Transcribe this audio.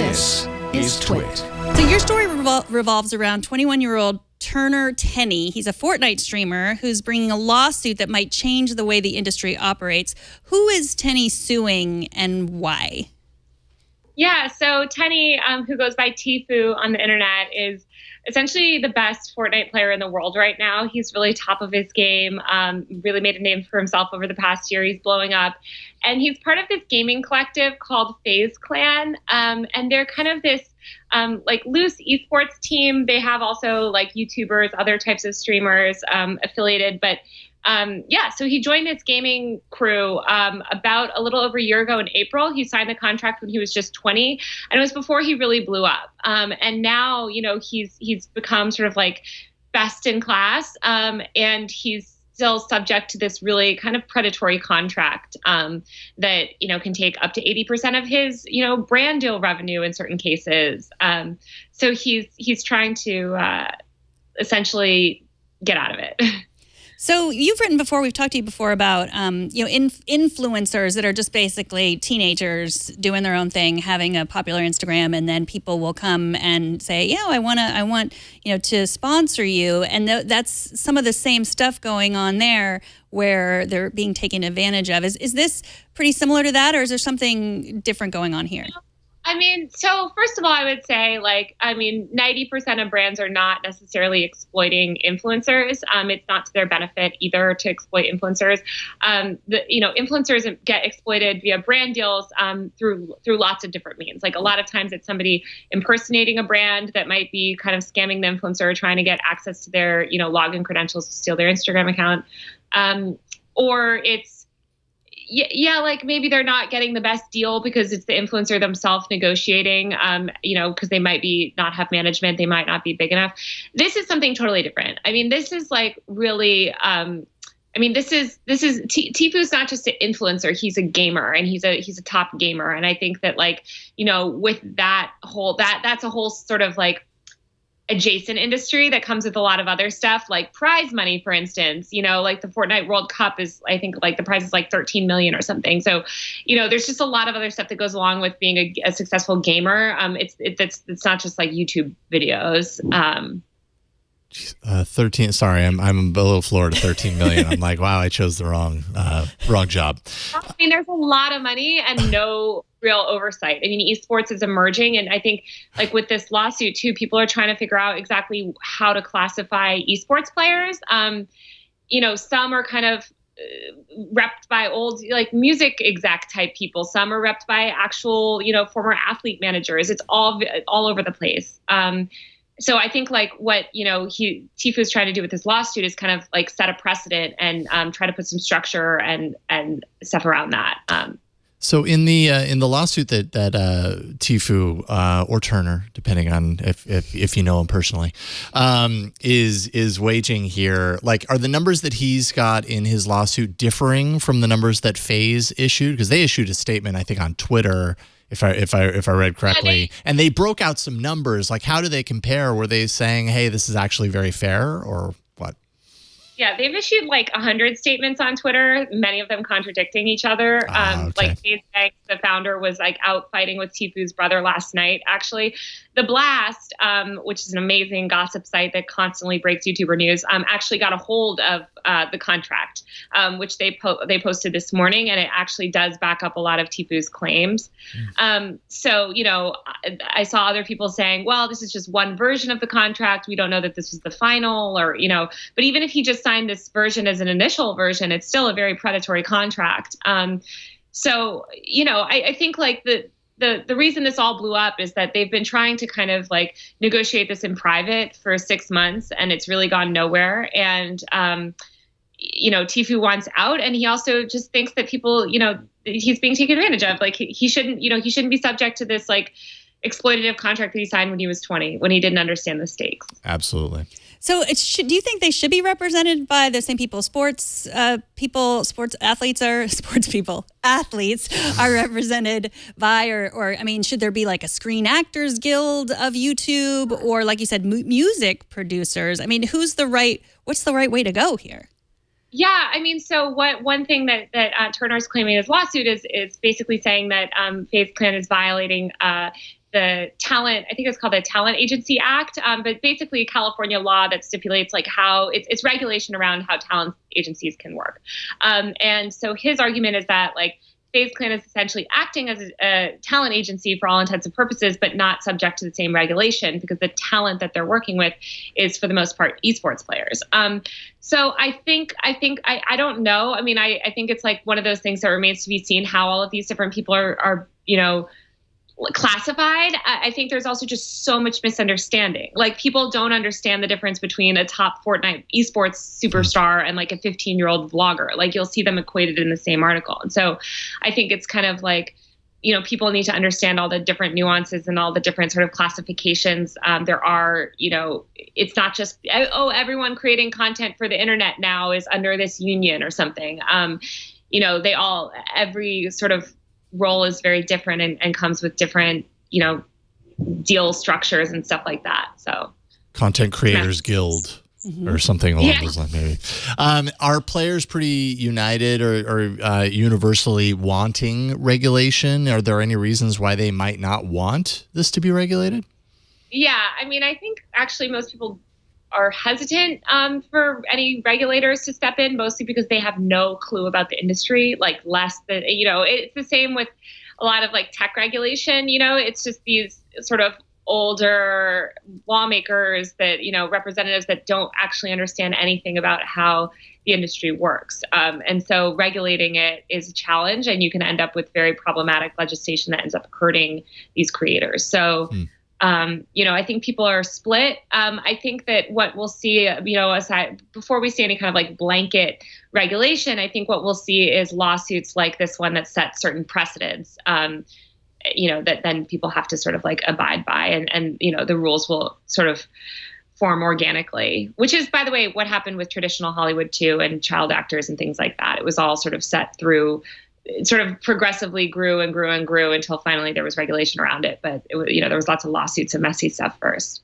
This is Twit. So your story revolves around 21-year-old Turner Tenney. He's a Fortnite streamer who's bringing a lawsuit that might change the way the industry operates. Who is Tenney suing and why? Yeah, so Tenney, who goes by Tfue on the internet, is essentially the best Fortnite player in the world right now. He's really top of his game, really made a name for himself over the past year. He's blowing up. And he's part of this gaming collective called FaZe Clan. And they're kind of this like loose esports team. They have also like YouTubers, other types of streamers affiliated. But so he joined this gaming crew about a little over a year ago in April. He signed the contract when he was just 20, and it was before he really blew up. And now, you know, he's become sort of like best in class, and he's still subject to this really kind of predatory contract that, you know, can take up to 80% of his, you know, brand deal revenue in certain cases. So he's trying to essentially get out of it. So you've written before, we've talked to you before about, influencers that are just basically teenagers doing their own thing, having a popular Instagram, and then people will come and say, yeah, I want, to sponsor you. And that's some of the same stuff going on there where they're being taken advantage of. Is this pretty similar to that, or is there something different going on here? I mean, so first of all, I would say 90% of brands are not necessarily exploiting influencers. It's not to their benefit either to exploit influencers. Influencers get exploited via brand deals through lots of different means. Like a lot of times it's somebody impersonating a brand that might be kind of scamming the influencer, trying to get access to their, login credentials to steal their Instagram account. Or it's, like maybe they're not getting the best deal because it's the influencer themselves negotiating, because they might not have management. They might not be big enough. This is something totally different. I mean, this is like really, Tfue's not just an influencer. He's a gamer, and he's a top gamer. And I think that with that whole, that's a whole sort of like adjacent industry that comes with a lot of other stuff, like prize money, for instance. Like the Fortnite World Cup is, I think, like the prize is like 13 million or something. So, there's just a lot of other stuff that goes along with being a successful gamer. It's not just like YouTube videos. 13. Sorry, I'm a little floored at 13 million. I'm like, wow, I chose the wrong job. I mean, there's a lot of money and no real oversight. I mean, esports is emerging, and I think like with this lawsuit too, people are trying to figure out exactly how to classify esports players. Some are kind of repped by old like music exec type people. Some are repped by actual, former athlete managers. It's all over the place. So I think like what, Tfue's trying to do with this lawsuit is kind of like set a precedent and try to put some structure and stuff around that. So in the lawsuit that Tfue or Turner, depending on if you know him personally, is waging here, like, are the numbers that he's got in his lawsuit differing from the numbers that FaZe issued? Because they issued a statement, I think, on Twitter, if I read correctly, and they broke out some numbers. Like, how do they compare? Were they saying, hey, this is actually very fair, or what? Yeah, they've issued like 100 statements on Twitter, many of them contradicting each other. Okay. Like FaZe Banks, the founder, was like out fighting with Tfue's brother last night. Actually, The Blast, which is an amazing gossip site that constantly breaks YouTuber news, actually got a hold of the contract, which they posted this morning, and it actually does back up a lot of Tfue's claims. So, I saw other people saying, well, this is just one version of the contract. We don't know that this was the final, or, but even if he just signed this version as an initial version, it's still a very predatory contract. So, I think like the reason this all blew up is that they've been trying to kind of like negotiate this in private for 6 months, and it's really gone nowhere. And, Tfue wants out, and he also just thinks that people, he's being taken advantage of. Like he shouldn't be subject to this like exploitative contract that he signed when he was 20, when he didn't understand the stakes. Absolutely. So do you think they should be represented by the same people? Athletes are represented by, or I mean, should there be like a Screen Actors Guild of YouTube, or like you said, music producers? I mean, what's the right way to go here? Yeah, I mean, so one thing that Turner's claiming in his lawsuit is basically saying that FaZe Clan is violating talent, I think it's called the Talent Agency Act, but basically California law that stipulates like how it's regulation around how talent agencies can work. And so his argument is that like FaZe Clan is essentially acting as a talent agency for all intents and purposes, but not subject to the same regulation because the talent that they're working with is for the most part esports players. So I don't know. I mean, I think it's like one of those things that remains to be seen how all of these different people are classified. I think there's also just so much misunderstanding. Like people don't understand the difference between a top Fortnite esports superstar and like a 15-year-old vlogger. Like you'll see them equated in the same article. And so I think it's kind of like, people need to understand all the different nuances and all the different sort of classifications. There are, it's not just, everyone creating content for the internet now is under this union or something. Every sort of role is very different and comes with different, deal structures and stuff like that. So Content Creators Guild or something along those lines, maybe. Are players pretty united or universally wanting regulation? Are there any reasons why they might not want this to be regulated? Yeah, I mean, I think actually most people are hesitant for any regulators to step in, mostly because they have no clue about the industry, like less than, it's the same with a lot of like tech regulation, it's just these sort of older lawmakers that, representatives that don't actually understand anything about how the industry works. And so regulating it is a challenge, and you can end up with very problematic legislation that ends up hurting these creators. So, I think people are split. I think that what we'll see, aside before we see any kind of like blanket regulation, I think what we'll see is lawsuits like this one that set certain precedents, that then people have to sort of like abide by, and the rules will sort of form organically, which is, by the way, what happened with traditional Hollywood too, and child actors and things like that. It was all sort of set through. It sort of progressively grew and grew and grew until finally there was regulation around it. But there was lots of lawsuits and messy stuff first.